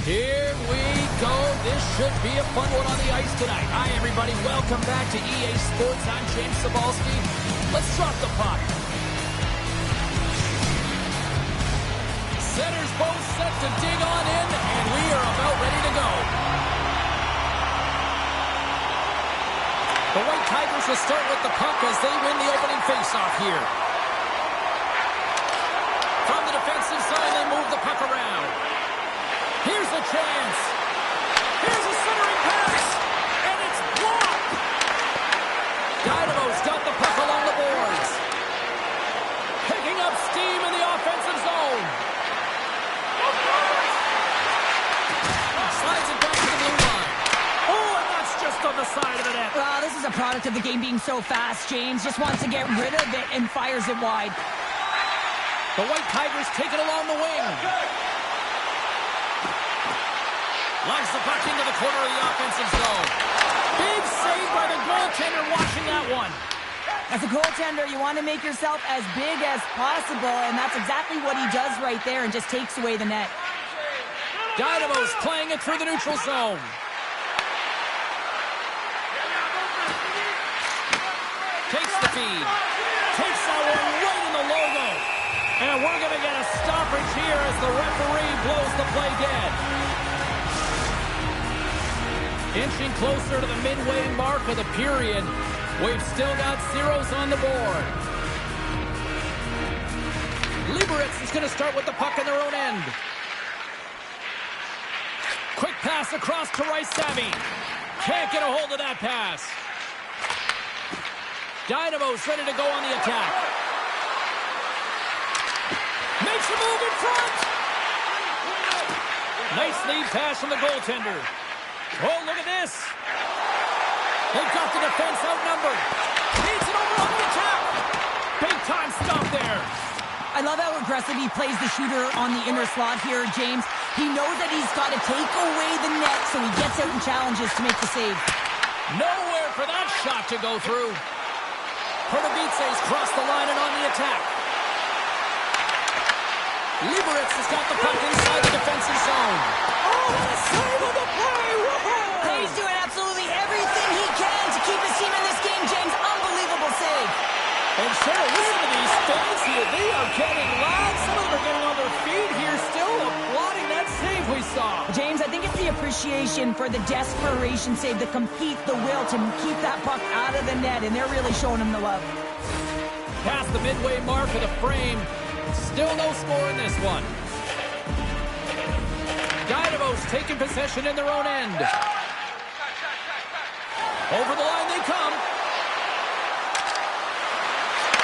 Here we go. This should be a fun one on the ice tonight. Hi, everybody. Welcome back to EA Sports. I'm James Cybulski. Let's drop the puck. Centers both set to dig on in, and we are about ready to go. The White Tigers will start with the puck as they win the opening faceoff here. From the defensive side, they move the puck around. Here's a chance. Here's a centering pass, and it's blocked. Dynamo's got the puck along the boards. Picking up steam in the offensive zone. Slides it back to the blue line. Oh, and that's just on the side of the net. Well, this is a product of the game being so fast. James just wants to get rid of it and fires it wide. The White Tigers take it along the wing. Launch the puck into the corner of the offensive zone. Big save by the goaltender watching that one. As a goaltender, you want to make yourself as big as possible, and that's exactly what he does right there and just takes away the net. Dynamo's playing it through the neutral zone. Takes the feed. Takes that one right in the logo. And we're going to get a stoppage here as the referee blows the play dead. Inching closer to the midway mark of the period. We've still got zeros on the board. Liberec is going to start with the puck in their own end. Quick pass across to Rice-Savvy. Can't get a hold of that pass. Dynamo's ready to go on the attack. Makes a move in front. Nice lead pass from the goaltender. Oh, look at this. They've got the defense outnumbered. Needs it over on the attack. Big time stop there. I love how aggressive he plays the shooter on the inner slot here, James. He knows that he's got to take away the net, so he gets out and challenges to make the save. Nowhere for that shot to go through. Pertavitse's crossed the line and on the attack. Liberec has got the puck inside the defensive zone. Oh, what a save of the play! Whoa! He's doing absolutely everything he can to keep his team in this game, James. Unbelievable save. And Cheryl, listen to these fans here. They are getting loud. Some of them are getting on their feet here, still applauding that save we saw. James, I think it's the appreciation for the desperation save, the compete, the will to keep that puck out of the net, and they're really showing him the love. Past the midway mark of the frame. Still no score in this one. Dynamo's taking possession in their own end. Over the line they come.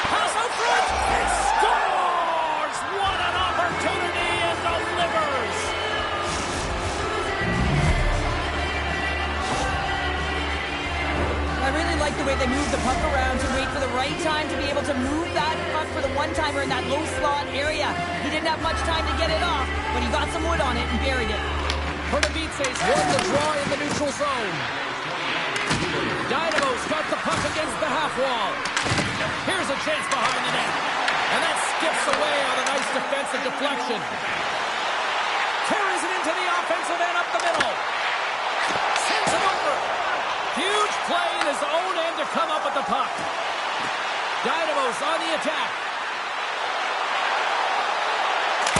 Pass out front. He scores! What an opportunity and delivers. I really like the way they move the puck around to wait for the right time to be able to move that puck for the one-timer in that low slot area. He didn't have much time to get it off, but he got some wood on it and buried it. Pertavitse's won the draw in the neutral zone. Dynamo's got the puck against the half wall. Here's a chance behind the net. And that skips away on a nice defensive deflection. Carries it into the offensive end up the middle. Sends it over. Huge play in his own end to come up with the puck. Dynamo's on the attack.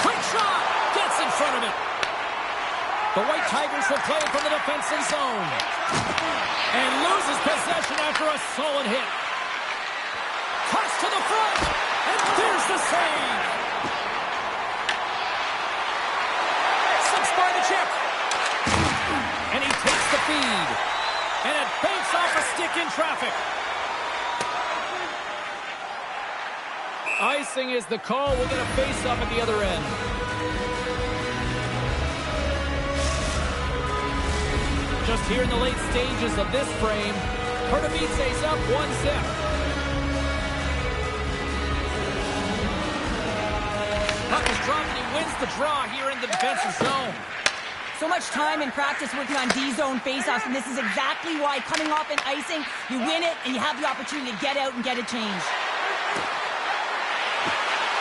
Quick shot. Gets in front of it. The White Tigers will play from the defensive zone. And loses possession after a solid hit. Cuts to the front. And there's the save. Slips by the chip. And he takes the feed. And it banks off a stick in traffic. Icing is the call. We'll get a face-off at the other end. Just here in the late stages of this frame, Pertavitse's up 1-0. Puck is dropped and he wins the draw here in the defensive zone. So much time and practice working on D-zone faceoffs, and this is exactly why coming off an icing, you win it and you have the opportunity to get out and get it changed.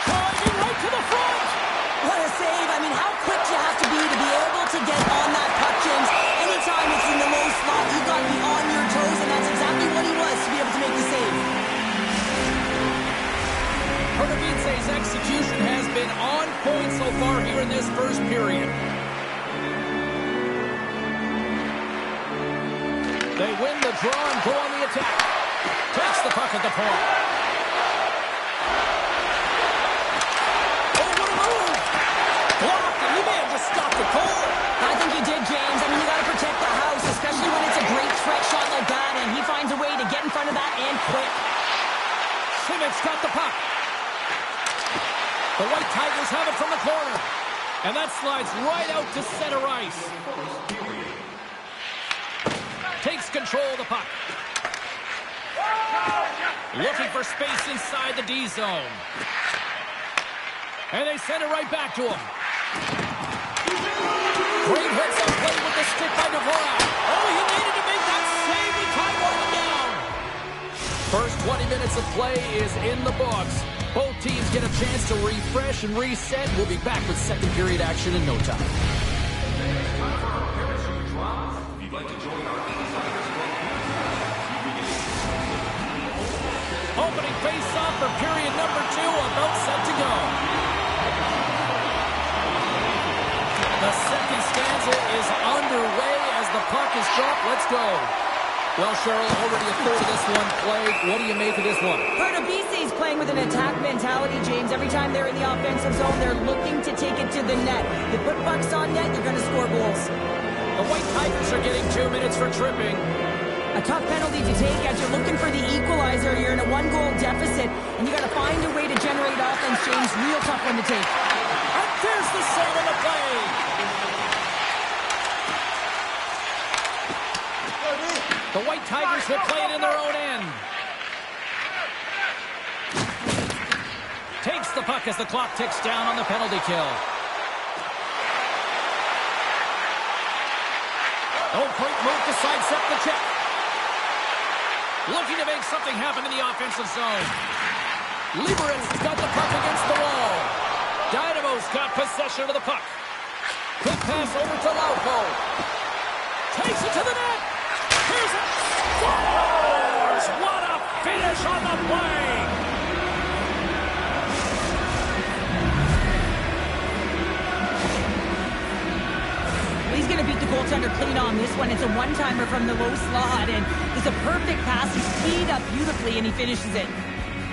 Driving right to the front! What a save. I mean, how quick you have to be able to get on in this first period. They win the draw and go on the attack. Takes the puck at the point. Oh, what a move! Blocked, and he may have just stopped the goal. I think he did, James. I mean, you got to protect the house, especially when it's a great threat shot like that, and he finds a way to get in front of that and quick. Simic's got the puck. The White Tigers have it from the corner. And that slides right out to center ice. Takes control of the puck. Looking for space inside the D zone. And they send it right back to him. Great hits on play with the stick by Dvorak. Oh, he needed to make that save. He tied one down. First 20 minutes of play is in the books. Both teams get a chance to refresh and reset. We'll be back with second period action in no time. Opening face-off for period number 2, about set to go. The second stanza is underway as the puck is dropped. Let's go. Well, Cheryl, already a third of this one played. What do you make of this one? Erast playing with an attack mentality, James. Every time they're in the offensive zone, they're looking to take it to the net. They put pucks on net, they're going to score goals. The White Tigers are getting 2 minutes for tripping. A tough penalty to take as you're looking for the equalizer. You're in a one-goal deficit, and you got to find a way to generate offense, James. Real tough one to take. And there's the save on the play. The White Tigers will play it in their own end. Takes the puck as the clock ticks down on the penalty kill. Oh, great move to sidestep the check. Looking to make something happen in the offensive zone. Liberat's got the puck against the wall. Dynamo's got possession of the puck. Quick pass over to Lauko. Takes it to the net. Here's it. Scores! What a finish on the play. He's going to beat the goaltender clean on this one. It's a one-timer from the low slot, and it's a perfect pass. He's teed up beautifully, and he finishes it.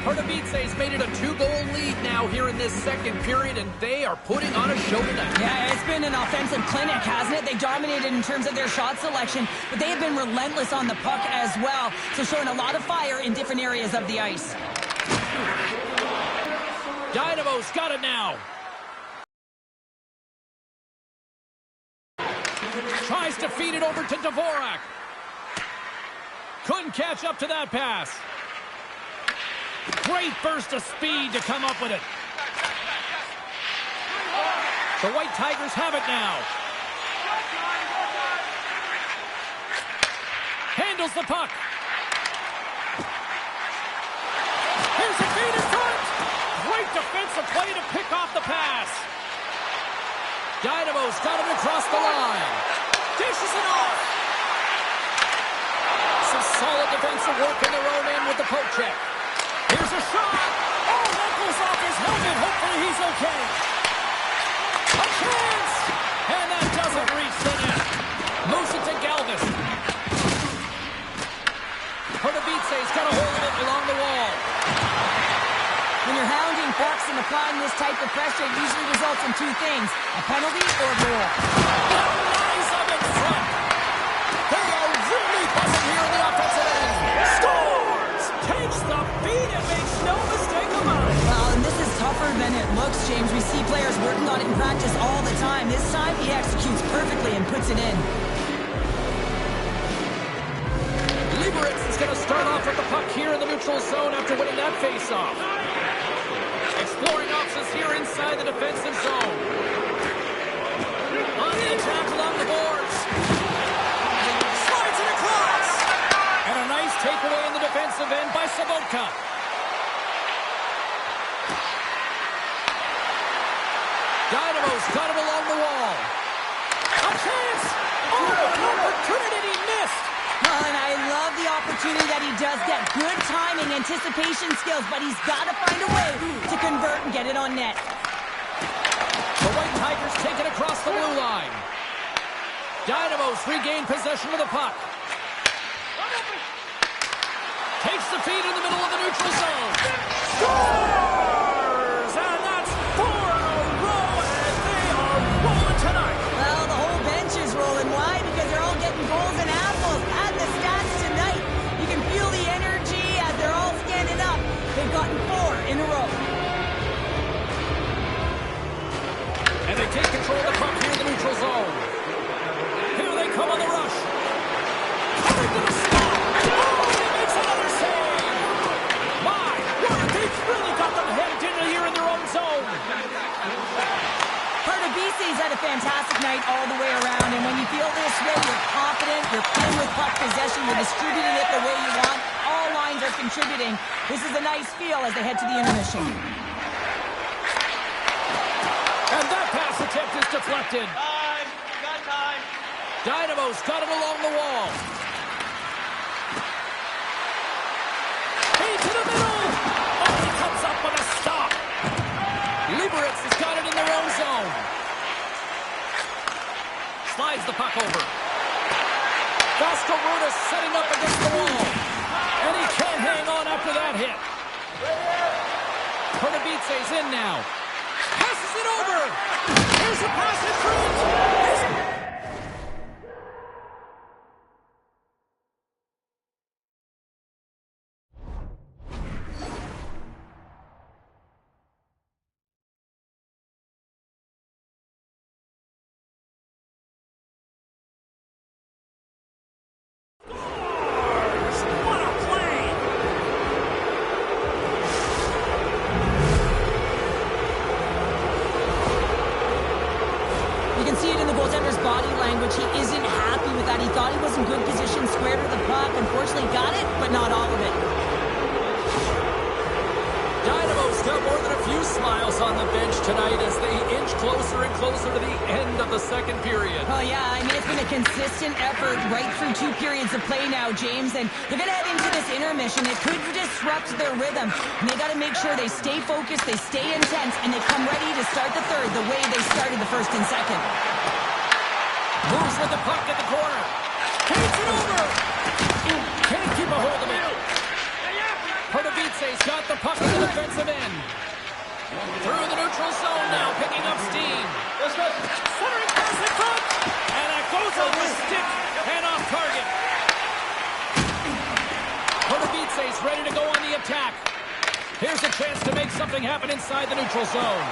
Erast made it a 2-goal lead now here in this second period, and they are putting on a show tonight. Yeah, it's been an offensive clinic, hasn't it? They dominated in terms of their shot selection, but they have been relentless on the puck as well, so showing a lot of fire in different areas of the ice. Dynamo's got it now. Tries to feed it over to Dvorak. Couldn't catch up to that pass. Great burst of speed to come up with it. The White Tigers have it now. Handles the puck. Here's a feed in front. Great defensive play to pick off the pass. Dynamo's got it across the line. Dishes it off. Some solid defensive work in their own end with the poke check. Here's a shot. Oh, that goes off his helmet. Hopefully he's okay. A chance. And that doesn't reach the net. Moves it to Galvis. Erast got a hold of it along the wall. When you're hounding pucks and applying this type of pressure, it usually results in two things, a penalty or a goal. Eyes up in front. They are really buzzing here in the offensive end. Scores! Takes the beat and makes no mistake about it. Well, and this is tougher than it looks, James. We see players working on it in practice all the time. This time, he executes perfectly and puts it in. Liberat's is going to start off with the puck here in the neutral zone after winning that faceoff. Exploring options here inside the defensive zone. On the attack along the boards. Slides it across. And a nice takeaway in the defensive end by Sabotka. Dynamo's got him along the wall. A chance! Oh, an opportunity he missed! Well, and I love the opportunity that he does get. Good timing, anticipation skills, but he's got to find a way to convert and get it on net. The White Tigers take it across the blue line. Dynamos regain possession of the puck. Takes the feed in the middle of the neutral zone. Scores! And that's 4 in a row, and they are rolling tonight. Well, the whole bench is rolling. Why? Because they're all getting goals and apples. Add the stats tonight. You can feel the energy as they're all standing up. They've gotten 4 in a row. And they take control of the puck here in the neutral zone. Here they come on the rush. Coming to the stop. Oh, he makes another save. My word, they've really got them headed into here in their own zone. Najzaujimavejsie's had a fantastic night all the way around, and when you feel this way, you're confident, you're playing with puck possession, you're distributing it the way you want. All lines are contributing. This is a nice feel as they head to the intermission. And that pass attempt is deflected. Time. Got time. Dynamo's got it along the wall. Feed to the middle. Oh, he comes up with a stop. Liberec has got it in their own zone. Slides the puck over. Vasco setting up against the wall. And he can't hang on after that hit. Najzaujimavejsie's in now. Passes it over. Here's a pass in front. He isn't happy with that. He thought he was in good position, square to the puck. Unfortunately, got it, but not all of it. Dynamo's got more than a few smiles on the bench tonight as they inch closer and closer to the end of the second period. Oh, yeah. I mean, it's been a consistent effort right through 2 periods of play now, James. And they're going to head into this intermission. It could disrupt their rhythm. And they got to make sure they stay focused, they stay intense, and they come ready to start the third the way they started the first and second. Moves with the puck at the corner. Takes it over. Can't keep a hold of it. Najzaujimavejsie's got the puck in the defensive end. Through the neutral zone now, picking up steam. Centering pass in front. And that goes off the stick and off target. Najzaujimavejsie's ready to go on the attack. Here's a chance to make something happen inside the neutral zone.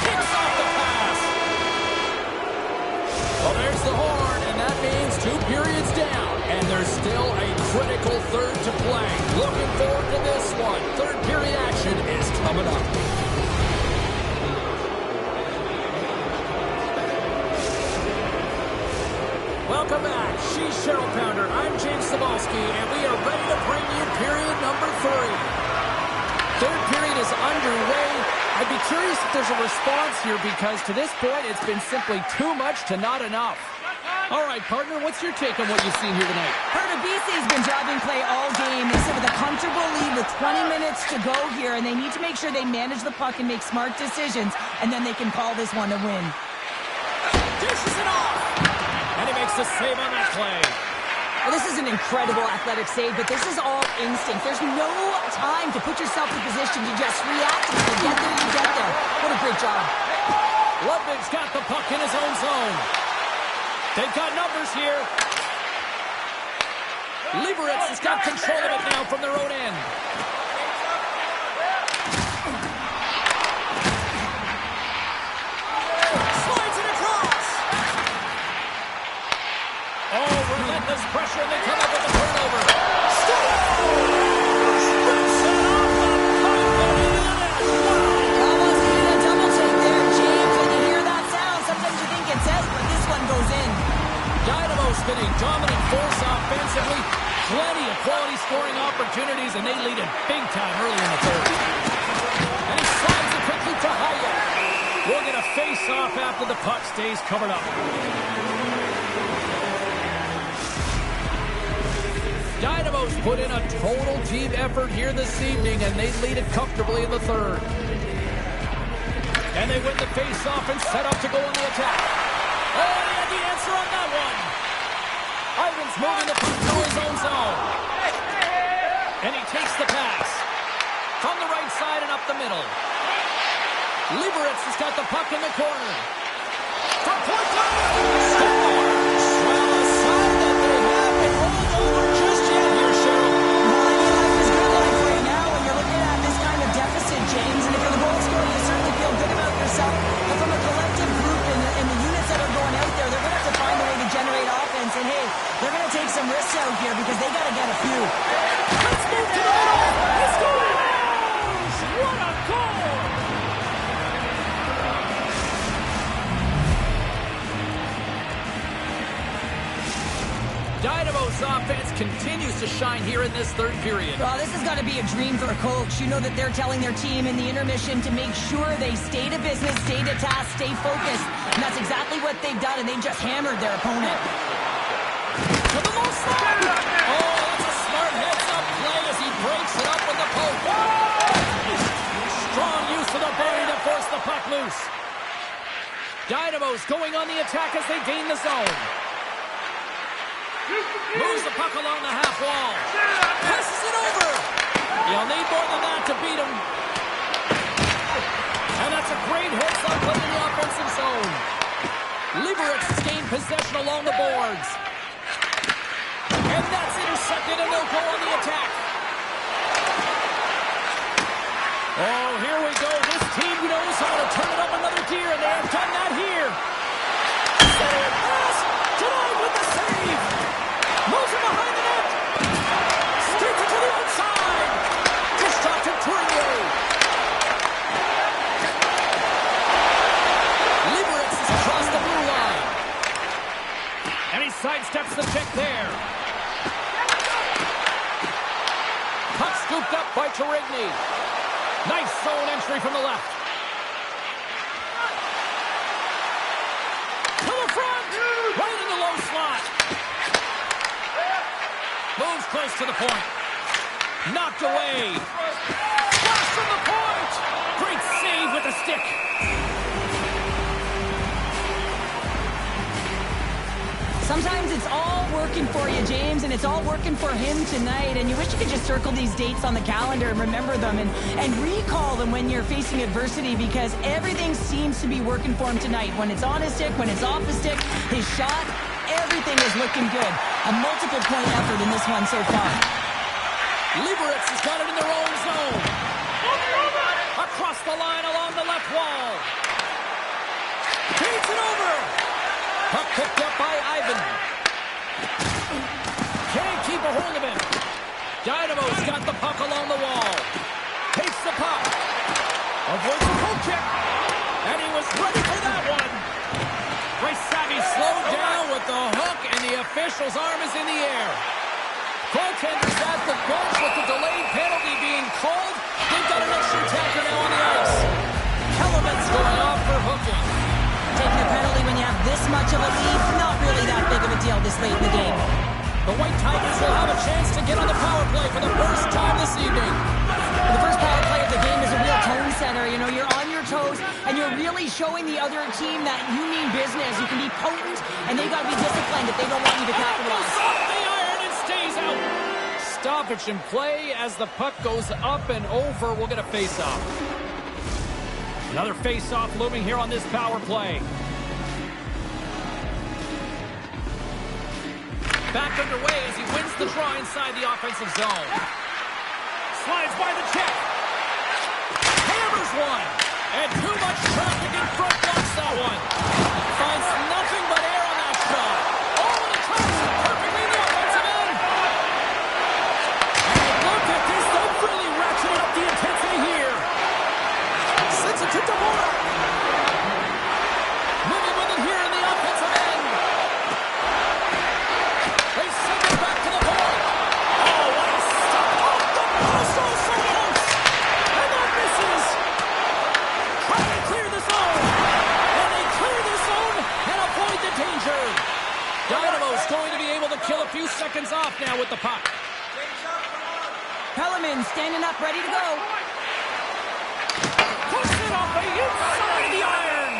Kicks off the pass. Well, there's the horn, and that means 2 periods down. And there's still a critical third to play. Looking forward to this one. Third period action is coming up. Welcome back. She's Cheryl Pounder. I'm James Cebulski, and we are ready to bring you period number 3. Third period is underway. I'd be curious if there's a response here because to this point it's been simply too much to not enough. All right, partner, what's your take on what you've seen here tonight? Najzaujimavejsie's been driving play all game. They sit with a comfortable lead with 20 minutes to go here, and they need to make sure they manage the puck and make smart decisions, and then they can call this one a win. Dishes it off! And he makes the save on that play. Well, this is an incredible athletic save, but this is all instinct. There's no time to put yourself in position to just react. If you get there, you get there. What a great job. Ludwig's got the puck in his own zone. They've got numbers here. Liberec has got control of it now from their own end. Slides it across. Oh, relentless pressure, and they come up with a turnover. Scores! Rips it off the puck and into the net. Wow! Almost needed a double take there, James. When you hear that sound, sometimes you think it's out, but this one goes in. Dynamo's been a dominant force offensively. Plenty of quality scoring opportunities, and they lead it big time early in the third. And he slides it quickly to Hayek. We'll get a face-off after the puck stays covered up. Dynamo's put in a total team effort here this evening, and they lead it comfortably in the third. And they win the face-off and set up to go on the attack. Oh, and he had the answer on that one. Ivan's moving the puck through his own zone. And he takes the pass. From the right side and up the middle. Liberec has got the puck in the corner. From point blank. Well, a sign that they haven't been rolled over just yet here, Cheryl. Well, I mean, life is good life right now when you're looking at this kind of deficit, James. And if you're the goal scorer, you certainly feel good about yourself. But from a collective group and the units that are going out there, they're going to have to find a way to generate offense. And, hey, they're going to take some risks out here because they got to get a few. Let's move to the middle. He scores! What a goal! Dynamo's offense continues to shine here in this third period. Well, this has got to be a dream for a coach. You know that they're telling their team in the intermission to make sure they stay to business, stay to task, stay focused. And that's exactly what they've done, and they've just hammered their opponent. To the low slide! Oh, that's a smart heads-up play as he breaks it up with the poke. Strong use of the body to force the puck loose. Dynamo's going on the attack as they gain the zone. Moves the puck along the half wall. Passes it over. You'll need more than that to beat him. And that's a great heads-up play in the offensive zone. Liberec has gained possession along the boards. And that's intercepted, and they'll go on the attack. Oh, here we go. This team knows how to turn it up another gear, and they have done that here. Center pass. Denied with the save. Moves it behind the net. Sticks it to the outside. Just dropped to Tournier. Liberec is across the blue line. And he sidesteps the check there. Puck scooped up by Tournier. Nice zone entry from the left. To the front. Right in the low slot. Moves close to the point. Knocked away. Flash from the point. Great save with the stick. Sometimes it's all working for you, James, and it's all working for him tonight. And you wish you could just circle these dates on the calendar and remember them and recall them when you're facing adversity, because everything seems to be working for him tonight. When it's on his stick, when it's off the stick, his shot, everything is looking good. A multiple point effort in this one so far. Liberec has got it in their own zone. Across the line along the left wall. Beats it over. Puck picked up by Ivan. Can't keep a hold of it. Dynamo's got the puck along the wall. Takes the puck. Avoids the poke check. And he was ready for that one. Ray Savvy slowed down with the hook, and the official's arm is in the air. Goaltenders at the bench with the delayed penalty being called. They've got an extra attacker now on the ice. Kellerman's going off for hooking. Taking a penalty when you have this much of a lead, not really that big of a deal this late in the game. The White Tigers will have a chance to get on the power play for the first time this evening. The first power play of the game is a real tone setter. You know, you're on your toes, and you're really showing the other team that you mean business. You can be potent, and they've got to be disciplined if they don't want you to capitalize. Off the iron and stays out. Stoppage in play as the puck goes up and over. We'll get a face-off. Another face-off looming here on this power play. Back underway as he wins the draw inside the offensive zone. Slides by the check. Hammers one. And too much traffic in front blocks that one. Finds nothing but air on that shot. Over the top, perfectly in the offensive end. And look at this. They've really ratcheted up the intensity here. Sends it to Dvorak. Moving with it here in the offensive end. They send it back to the point. Oh, what a stop. Oh, the post so close. And that misses. Trying to clear the zone. And they clear the zone and avoid the danger. Dynamo's going to be able to kill a few seconds off now with the puck. Kellerman standing up, ready to go. Puts it off the inside of the iron.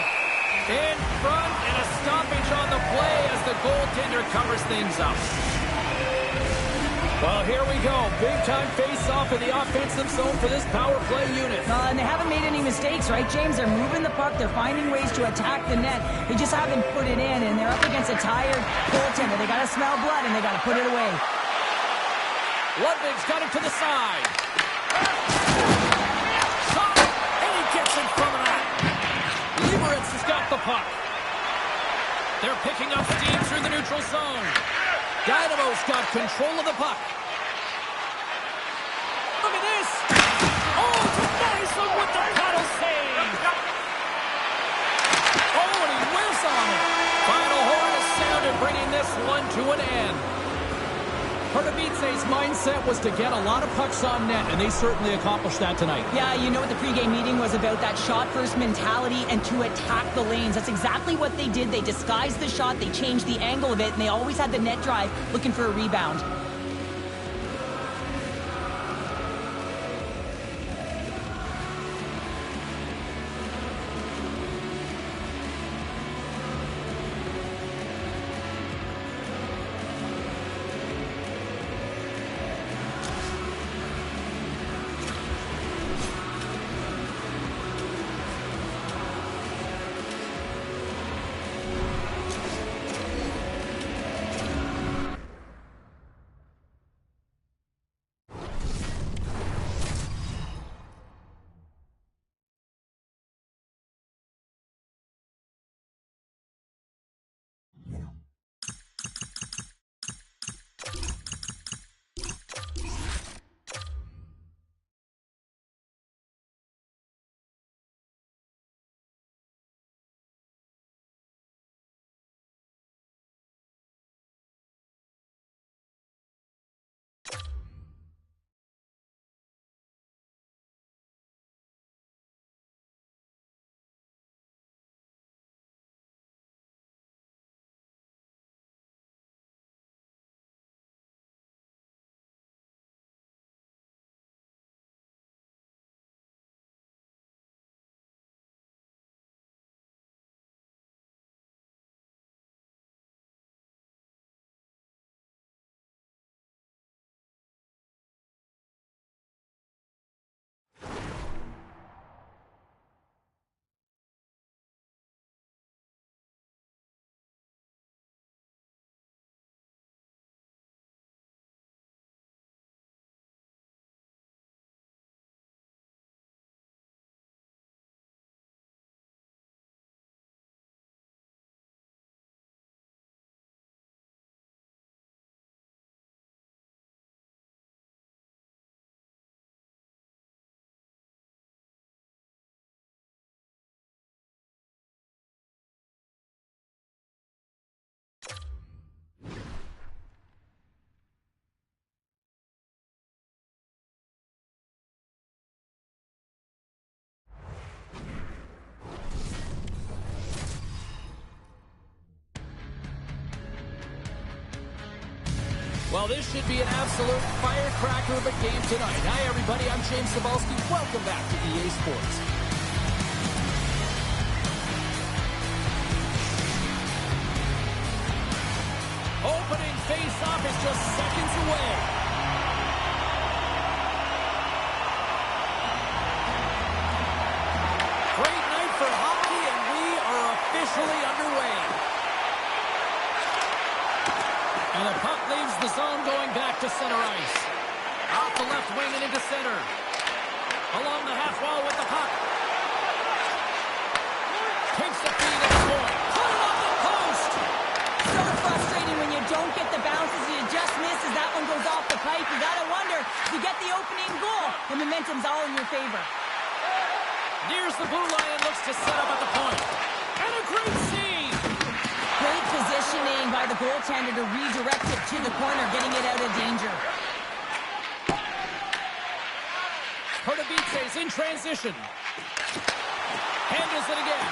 In front, and a stoppage on the play as the goaltender covers things up. Well, here we go. Big-time face-off in the offensive zone for this power play unit. And they haven't made any mistakes, right, James? They're moving the puck. They're finding ways to attack the net. They just haven't put it in, and they're up against a tired goaltender. They got to smell blood, and they got to put it away. Ludwig's got it to the side. Shot, and he gets in front of that. Erast has got the puck. They're picking up steam through the neutral zone. Dynamo's got control of the puck. Look at this. Oh, nice one with the paddle save. Oh, and he whiffs on it. Final horn is sounded, bringing this one to an end. Pardubice's mindset was to get a lot of pucks on net, and they certainly accomplished that tonight. Yeah, you know what the pregame meeting was about, that shot-first mentality and to attack the lanes. That's exactly what they did. They disguised the shot, they changed the angle of it, and they always had the net drive looking for a rebound. Well, this should be an absolute firecracker of a game tonight. Hi, everybody. I'm James Cebulski. Welcome back to EA Sports. Opening face-off is just seconds away. Great night for hockey, and we are officially underway. And the puck leaves the zone going back to center ice. Off the left wing and into center. Along the half wall with the puck. Takes the feed at the point. Put it on the post. So frustrating when you don't get the bounces. You just miss as that one goes off the pipe. You got to wonder if you get the opening goal. The momentum's all in your favor. Nears the blue line and looks to set up at the point. And a great save. Great positioning by the goaltender to redirect it to the corner, getting it out of danger. Pardubice's in transition. Handles it again.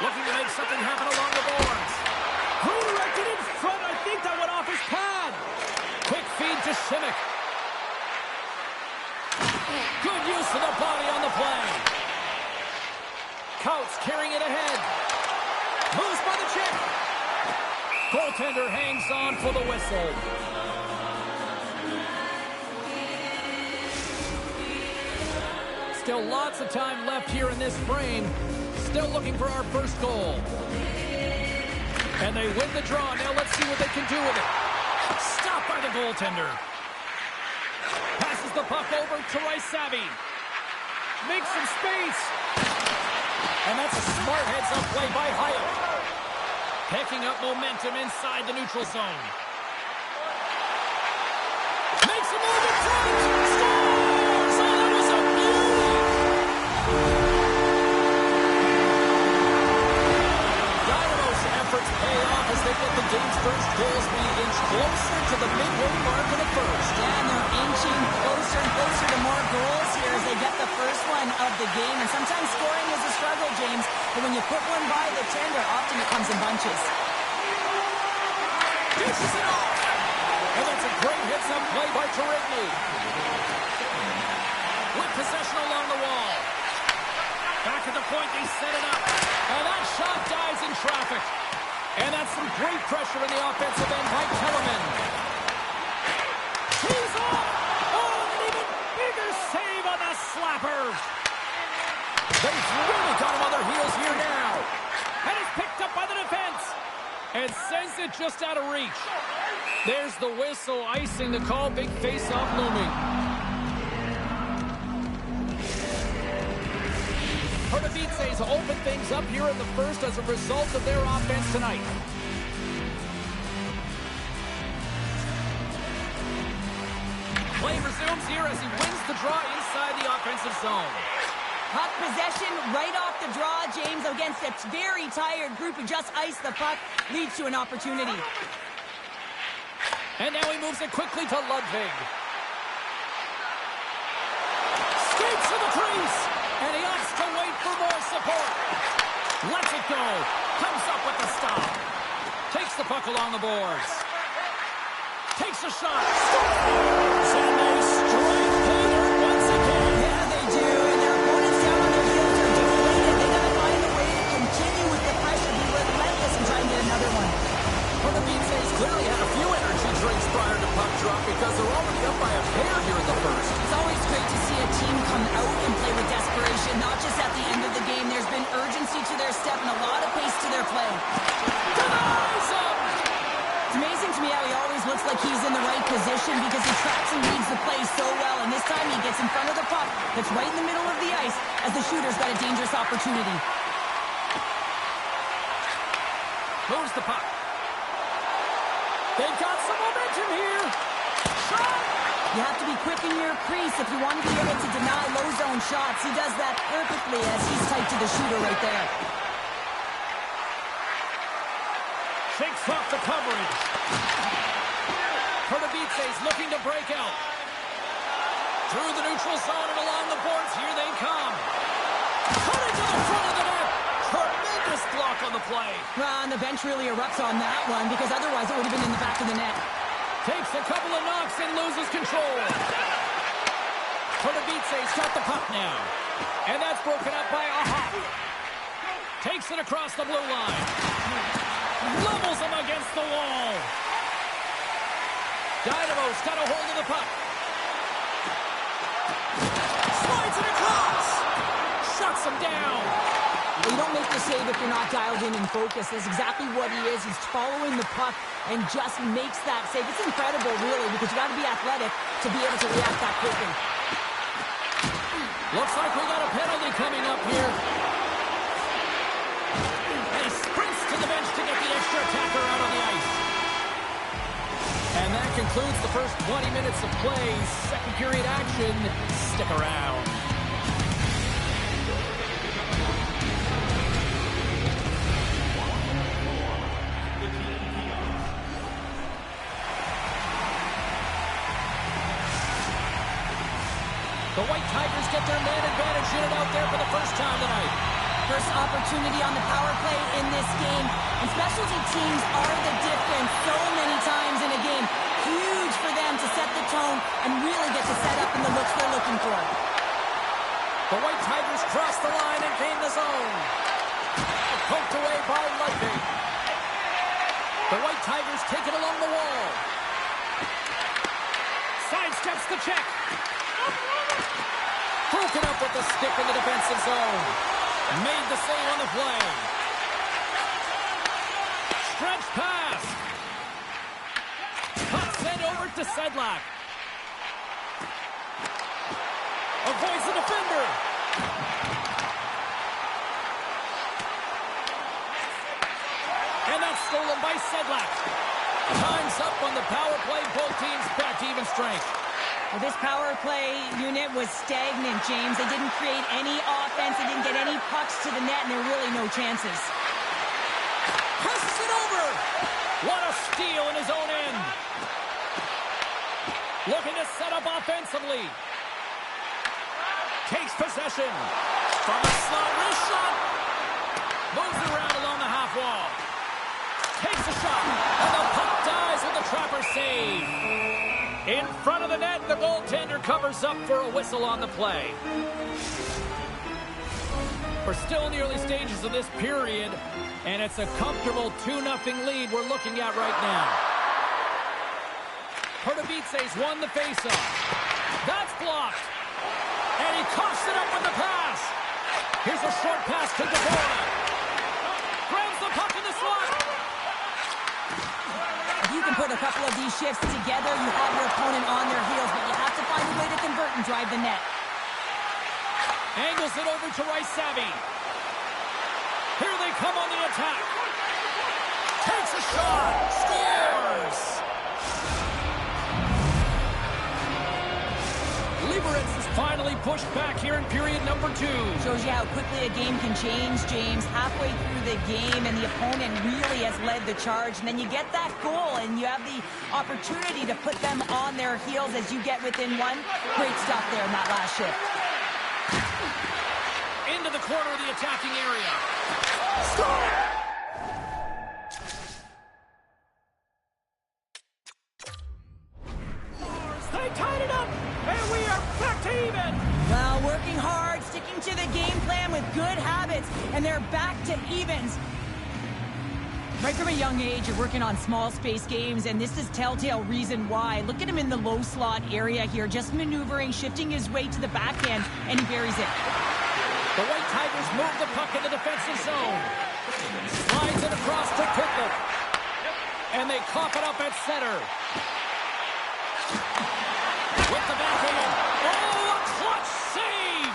Looking to make something happen along the boards. Redirected in front. I think that went off his pad. Quick feed to Simic. Good use of the body on the play. Coutts carrying it ahead. Moves by the check. Goaltender hangs on for the whistle. Still lots of time left here in this frame. Still looking for our first goal. And they win the draw. Now let's see what they can do with it. Stopped by the goaltender. Passes the puck over to Risavi. Makes some space. And that's a smart heads-up play by Hyatt. Picking up momentum inside the neutral zone. Makes a move in front. Scores! Oh, that was a beauty! Dynamo's efforts pay off as they get the game's first goals being inched closer to the midway mark of the first. Yeah, and they're inching closer and closer to more goals here as they get the first one of the game. And sometimes scoring is a struggle, James. But when you put one by the tender, often it comes in bunches. Dishes it off. And that's a great hits-up play by Turigny. With possession along the wall. Back at the point, they set it up. And that shot dies in traffic. And that's some great pressure in the offensive end by Kellerman. He's off. Oh, an even bigger save on the slapper. They've really got him on their heels here now. And it's picked up by the defense. And sends it just out of reach. There's the whistle, icing the call. Big face-off looming. Pardubice's open things up here in the first as a result of their offense tonight. Play resumes here as he wins the draw inside the offensive zone. Puck possession right off the draw, James, against a very tired group who just iced the puck, leads to an opportunity. And now he moves it quickly to Ludwig. Skates to the crease, and he opts to wait for more support. Lets it go, comes up with the stop. Takes the puck along the boards. Takes a shot, scores! And they strike Taylor once again. Yeah, they do, and their opponents down on their heels are deflated. They gotta find a way to continue with the pressure, be relentless, and try and get another one. Pardubice's clearly had a few energy drinks prior to puck drop because they're already up by a pair here in the first. It's always great to see a team come out and play with desperation, not just at the end of the game. There's been urgency to their step and a lot of pace to their play. Denies him! It's amazing to me how he always looks like he's in the right position because he tracks and reads the play so well, and this time he gets in front of the puck that's right in the middle of the ice as the shooter's got a dangerous opportunity. Moves the puck. They've got some momentum here. Shot! You have to be quick in your crease if you want to be able to deny low zone shots. He does that perfectly as he's tight to the shooter right there. Shakes off the coverage. Pardubice's looking to break out. Through the neutral zone and along the boards. Here they come. Cutting to the front of the net. Tremendous block on the play. Well, and the bench really erupts on that one because otherwise it would have been in the back of the net. Takes a couple of knocks and loses control. Pardubice's got the puck now. And that's broken up by Aha. Takes it across the blue line. Levels him against the wall. Dynamo's got a hold of the puck. Slides it across. Shuts him down. You don't make the save if you're not dialed in and focused. That's exactly what he is. He's following the puck and just makes that save. It's incredible, really, because you got to be athletic to be able to react that quickly. Looks like we got a penalty coming up here. And he sprints to the bench to get the extra attacker out on the ice. And that concludes the first 20 minutes of play. Second period action. Stick around. The White Tigers get their man advantage unit out there for the first time tonight. First opportunity on the power play in this game. And specialty teams are the difference so many times in a game. Huge for them to set the tone and really get to set up in the looks they're looking for. The White Tigers cross the line and gain the zone. Poked away by Lightning. The White Tigers take it along the wall. Sidesteps the check. Broken up with the stick in the defensive zone. Made the save on the play. Stretch pass. Puck sent over to Sedlak. Avoids the defender. And that's stolen by Sedlak. Time's up on the power play. Both teams back to even strength. Well, this power play unit was stagnant, James. They didn't create any offense. They didn't get any pucks to the net, and there were really no chances. Presses it over. What a steal in his own end. Looking to set up offensively. Takes possession. From the slot, wrist shot. Moves it around along the half wall. Takes a shot. And the puck dies with the trapper save. In front of the net, the goaltender covers up for a whistle on the play. We're still in the early stages of this period, and it's a comfortable 2-0 lead we're looking at right now. Pardubice's won the faceoff. That's blocked. And he coughs it up with the pass. Here's a short pass to Dvorak. Grabs the puck in the slot. If you can put a couple of these shifts together, you have your opponent on their heels, but you have to find a way to convert and drive the net. Angles it over to Rice-Savvy. Here they come on the attack. Takes a shot. Scores. Liberec is finally pushed back here in period number 2. Shows you how quickly a game can change, James. Halfway through the game, and the opponent really has led the charge. And then you get that goal, and you have the opportunity to put them on their heels as you get within one. Great stuff there in that last shift. Into the corner of the attacking area. Score! They tied it up, and we are back to even. Well, working hard, sticking to the game plan with good habits, and they're back to evens. Right from a young age, you're working on small space games, and this is telltale reason why. Look at him in the low slot area here, just maneuvering, shifting his way to the backhand, and he buries it. The White Tigers move the puck in the defensive zone. Slides it across to Pitlick. And they cough it up at center. With the backhand. Oh, a clutch save!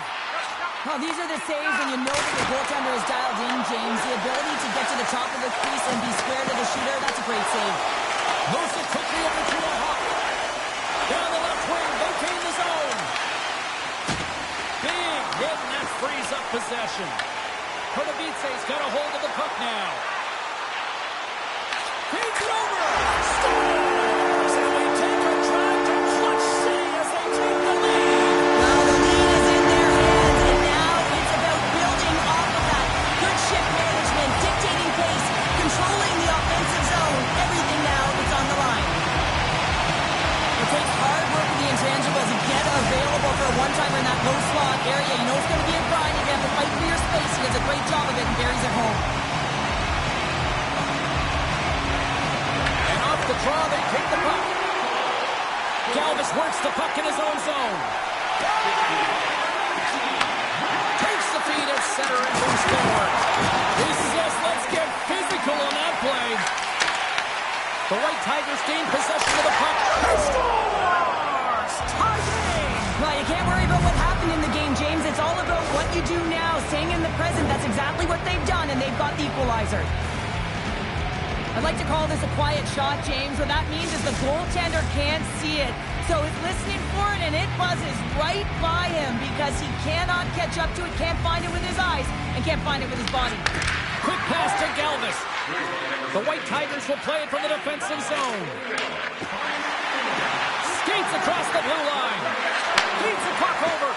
Well, these are the saves when you know that your goaltender is dialed in, James. The ability to get to the top of the crease and be square to the shooter, that's a great save. Moves it quickly over to a Hawk. Down the left wing, they gain the zone. Big hit, and that frees up possession. Pardubice's got a hold of the puck now. Feeds it over. Scores! And they take a drive to clutch save as they take the lead. Well, the lead is in their hands, and now it's about building off of that. Good shift management, dictating pace, controlling the offensive zone. Everything now is on the line. It takes hard work for the intangibles to get available for a one-timer in that low slot area. You know it's going to be a grind. You have to fight for your space. He does a great job of it and buries it home. And off the draw, they take the puck. Galvis works the puck in his own zone. Takes the feed at center and moves forward. He says, let's get physical on that play. The White Tigers gain possession of the puck. Scores! Tie game! Well, you can't worry about what happened in the game, James. It's all about what you do now, staying in the present. That's exactly what they've done, and they've got the equalizer. I'd like to call this a quiet shot, James. What that means is the goaltender can't see it. So he's listening for it, and it buzzes right by him because he cannot catch up to it, can't find it with his eyes, and can't find it with his body. Quick pass to Galvis. The White Tigers will play it from the defensive zone. Skates across the blue line. Feeds the puck over.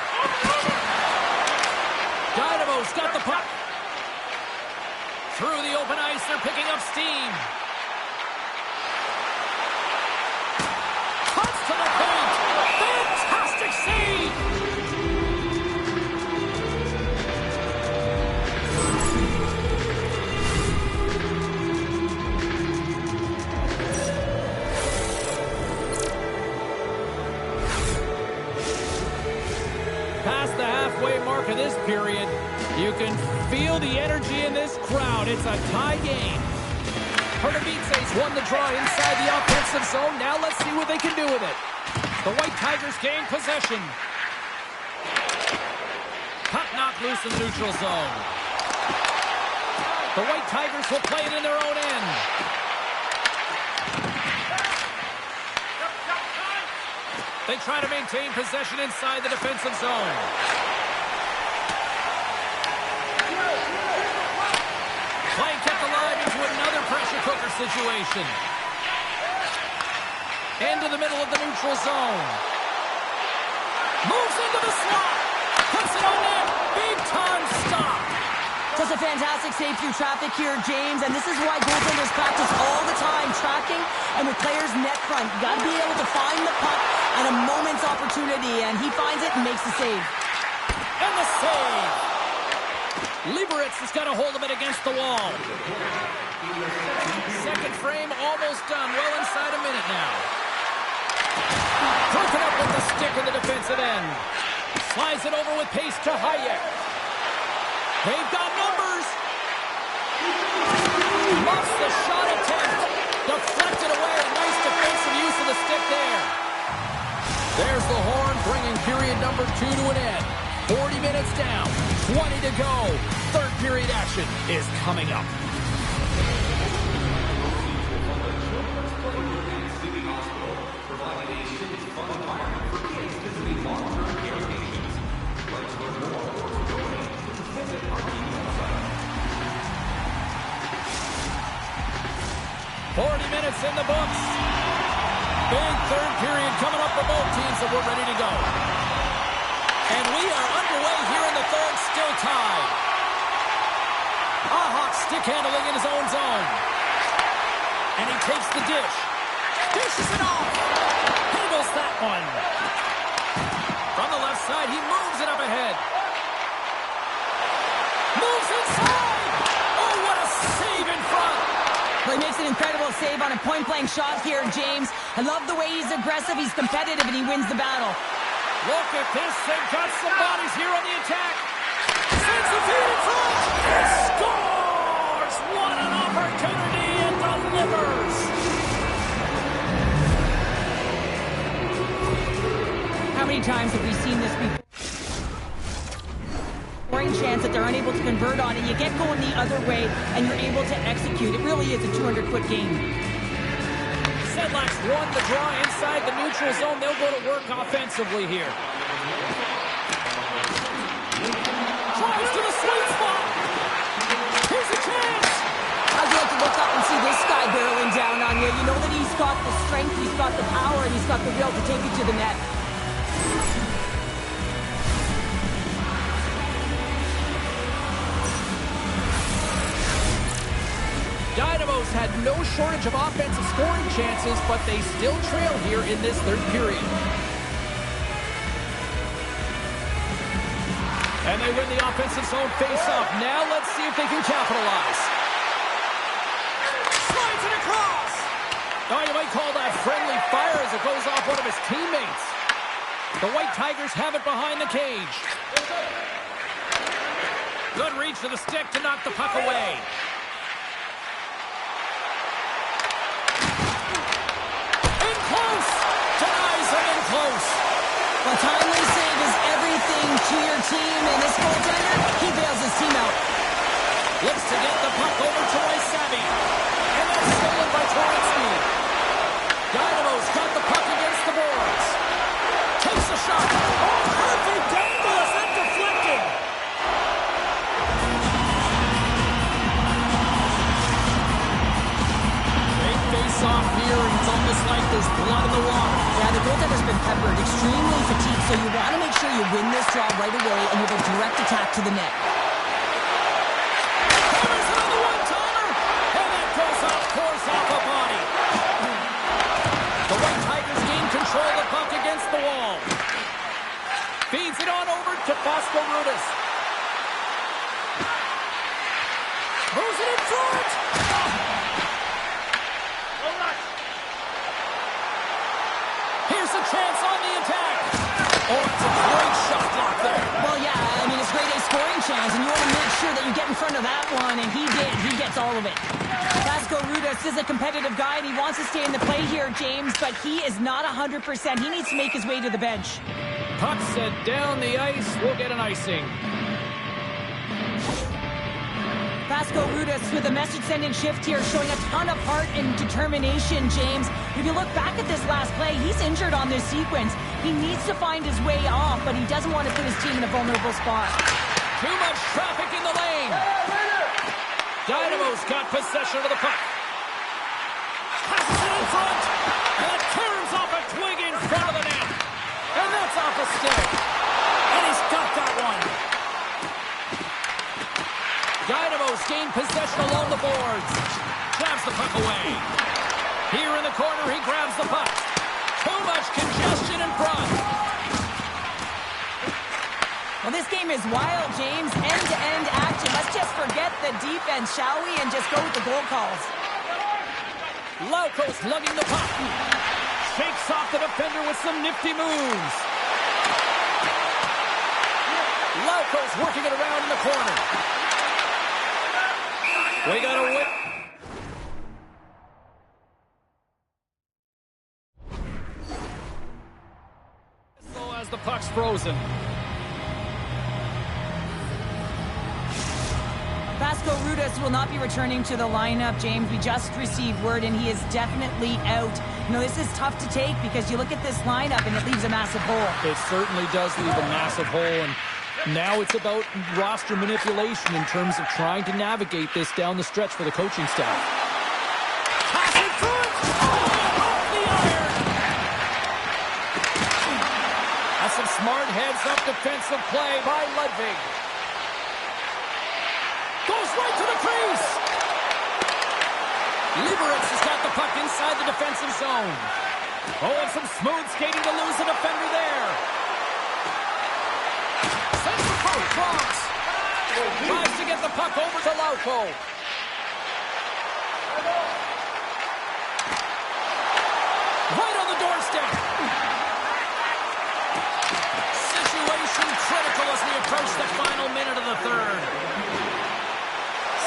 Dynamo's got the puck. Through the open ice, they're picking up steam. Cuts to the point. Fantastic save! You can feel the energy in this crowd. It's a tie game. Erast won the draw inside the offensive zone. Now let's see what they can do with it. The White Tigers gain possession. Puck knocked loose in the neutral zone. The White Tigers will play it in their own end. They try to maintain possession inside the defensive zone. Play kept alive into another pressure cooker situation. Into the middle of the neutral zone. Moves into the slot. Puts it on net. Big time stop. Just a fantastic save through traffic here, James, and this is why goaltenders practice all the time, tracking and with players net front. You got to be able to find the puck at a moment's opportunity, and he finds it and makes the save. And the save. Erast has got to hold him against the wall. Second frame almost done. Well inside a minute now. Broken up with the stick in the defensive end. Slides it over with pace to Hayek. They've got numbers. Muffs the shot attempt. Deflected away. A nice defensive use of the stick there. There's the horn, bringing period number 2 to an end. 40 minutes down, 20 to go. Third period action is coming up. Minutes in the books. Big third period coming up for both teams, and we're ready to go. And we are underway here in the third, still tied. Ahok stick handling in his own zone. And he takes the dish. Dishes it off. Handles that one. From the left side, he moves it up ahead. Moves inside. Oh, what a save in front. Well, he makes an incredible save on a point-blank shot here, James. I love the way he's aggressive, he's competitive, and he wins the battle. Look at this. They've got some bodies here on the attack. Sends the feed in front. He scores! What an opportunity, and delivers. How many times have we seen this before? Scoring chance that they're unable to convert on it. You get going the other way, and you're able to execute. It really is a 200-foot game. Sedlak's won the draw inside the neutral zone. They'll go to work offensively here. Drives to the sweet spot. Here's a chance. How'd you like to look up and see this guy barreling down on you? You know that he's got the strength, he's got the power, and he's got the will to take it to the net. Dynamos had no shortage of offensive scoring chances, but they still trail here in this third period. And they win the offensive zone face-off. Now let's see if they can capitalize. Slides it across. Oh, you might call that friendly fire as it goes off one of his teammates. The White Tigers have it behind the cage. Good reach to the stick to knock the puck away. Close. A timely save is everything to your team, and this goaltender, he bails his team out. Looks to get the puck over to Wysabby. And that's stolen by Torrensky. Dynamo's got the puck against the boards. Takes a shot. Oh, perfect angle. Is that deflected? Big face-off here, and it's almost like there's blood in the water. Yeah, the goaltender's been peppered, extremely fatigued, so you want to make sure you win this draw right away and with a direct attack to the net. Hammers it on the one-timer, and that goes off course off a body. The White Tigers gain control of the puck against the wall. Feeds it on over to Bosco Rudis. Moves it in front. Here's a chance on the attack. Oh, it's a great shot block there. Well, yeah, I mean, it's great ace scoring chance, and you want to make sure that you get in front of that one, and he did. He gets all of it. Vasco Rudas is a competitive guy, and he wants to stay in the play here, James, but he is not 100%. He needs to make his way to the bench. Puck set down the ice. We'll get an icing. Vasco Rudas with a message-sending shift here, showing a ton of heart and determination, James. If you look back at this last play, he's injured on this sequence. He needs to find his way off, but he doesn't want to put his team in a vulnerable spot. Too much traffic in the lane. Dynamo's got possession of the puck. Passes it in front. And it turns off a twig in front of the net. And that's off a stick. And he's got that one. Dynamo's gained possession along the boards. Grabs the puck away. Here in the corner, he grabs the puck. Too much congestion in front. Well, this game is wild, James. End-to-end action. Let's just forget the defense, shall we? And just go with the goal calls. Lauko's lugging the puck. Shakes off the defender with some nifty moves. Lauko's working it around in the corner. We got a whip. So as the puck's frozen. Vasco Rudas will not be returning to the lineup, James. We just received word, and he is definitely out. You know, this is tough to take because you look at this lineup, and it leaves a massive hole. It certainly does leave a massive hole, and now it's about roster manipulation in terms of trying to navigate this down the stretch for the coaching staff. Pass in front! Off the iron! That's some smart heads-up defensive play by Ludwig. Goes right to the crease! Liberec has got the puck inside the defensive zone. Oh, and some smooth skating to lose a defender there. Cross. Tries to get the puck over to Lauko. Right on the doorstep. Situation critical as we approach the final minute of the third.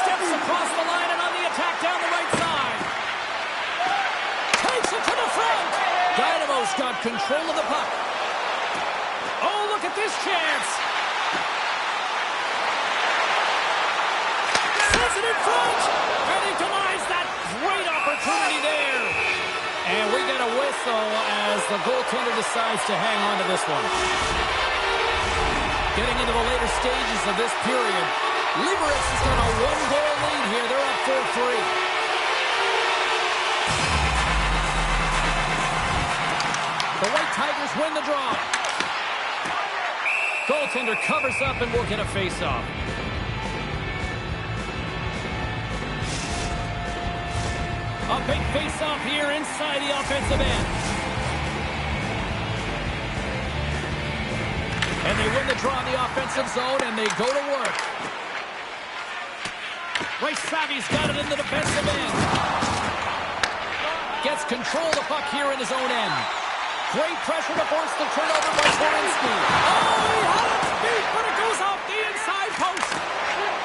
Steps across the line and on the attack down the right side. Takes it to the front. Dynamo's got control of the puck. Oh, look at this chance. It in front, and he denies that great opportunity there. And we get a whistle as the goaltender decides to hang on to this one. Getting into the later stages of this period, Liberec has got a one-goal lead here. They're up 4-3. The White Tigers win the draw. Goaltender covers up and will get a face-off. A big face-off here inside the offensive end. And they win the draw in the offensive zone, and they go to work. Ray Savvy's got it in the defensive end. Gets control of the puck here in his own end. Great pressure to force the turnover by Zorinsky. Oh, he had it beat, but it goes off the inside post.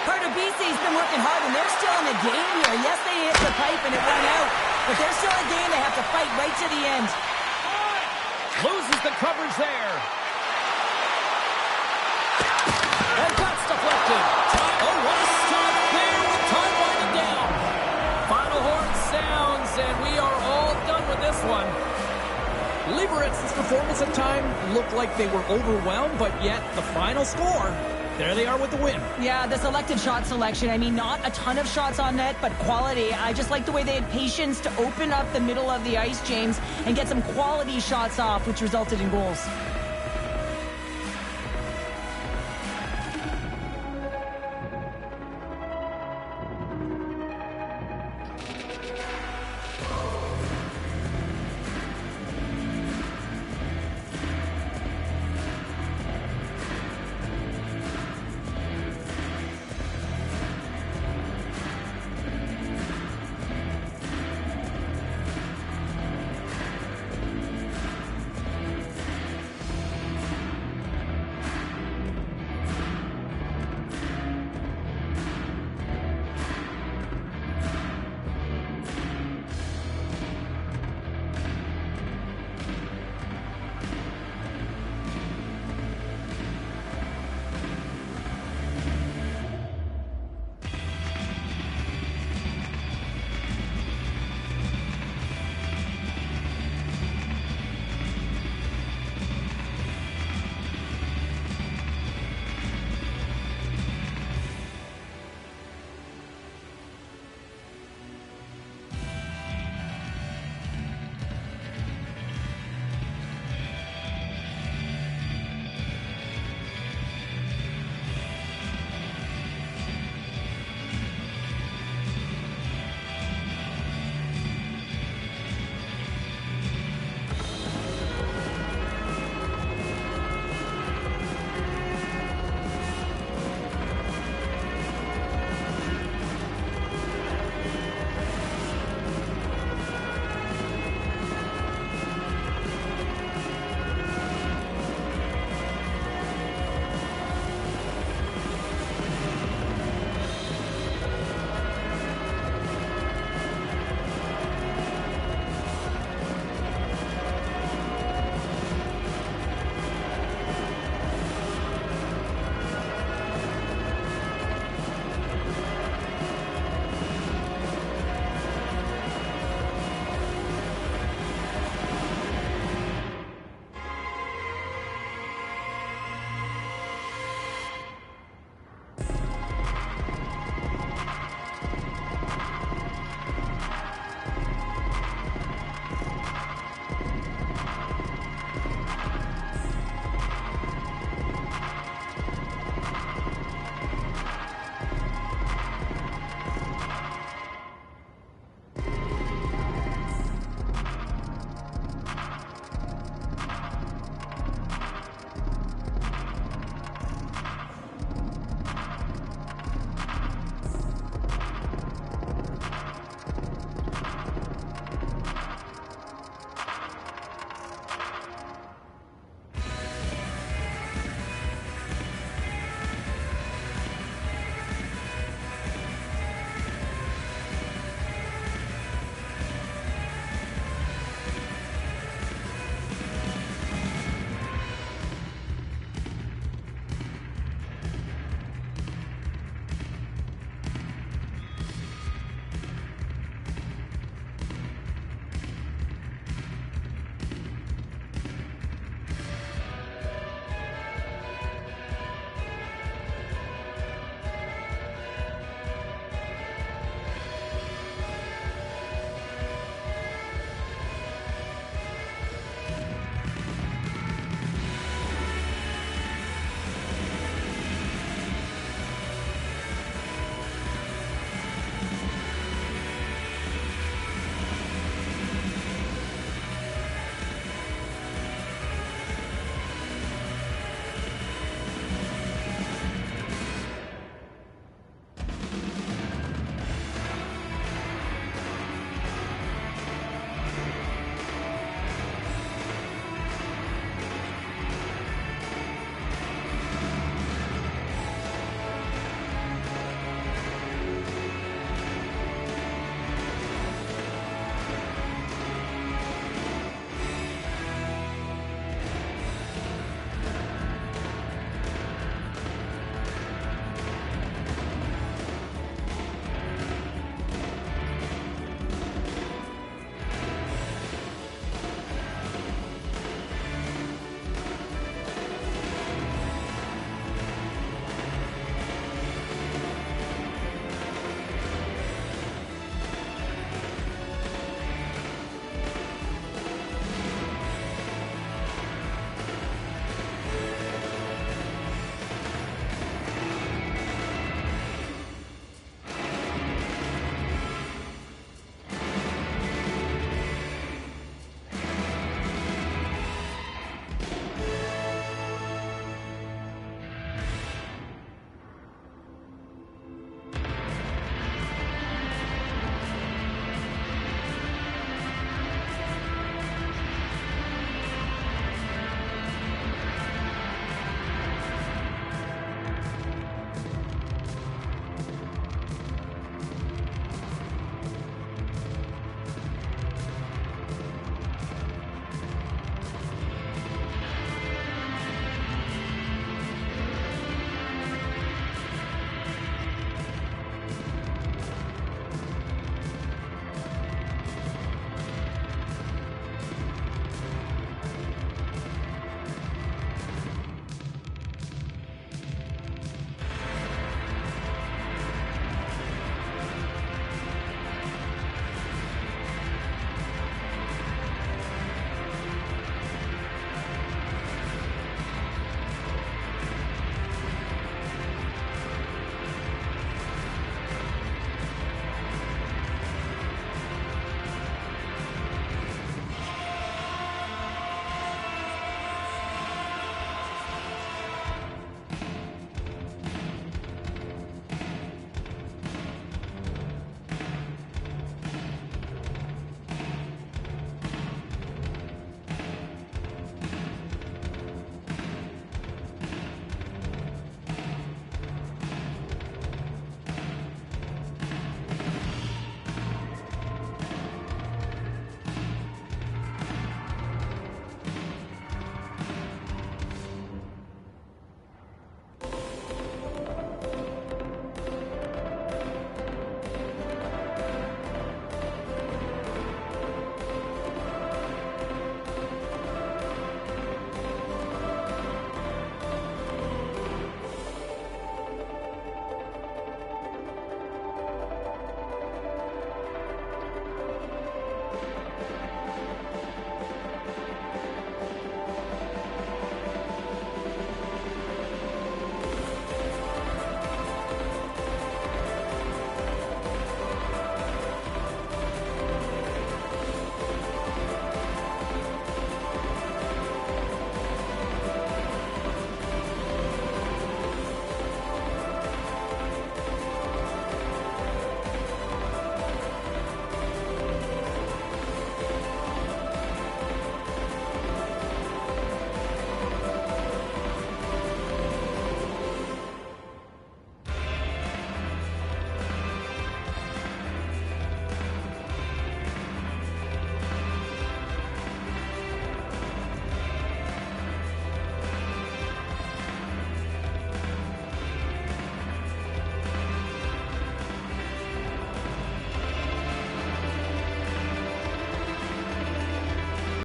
Pardubice's been working hard, and they're still in the game here. Yes, they hit the pipe and it went out, but they're still in the game. They have to fight right to the end. Loses the coverage there. And that's deflected. Oh, what a stop there with time winding down. Final horn sounds, and we are all done with this one. Liberec's performance at time looked like they were overwhelmed, but yet the final score, there they are with the win. Yeah, the selected shot selection. I mean, not a ton of shots on net, but quality. I just like the way they had patience to open up the middle of the ice, James, and get some quality shots off, which resulted in goals.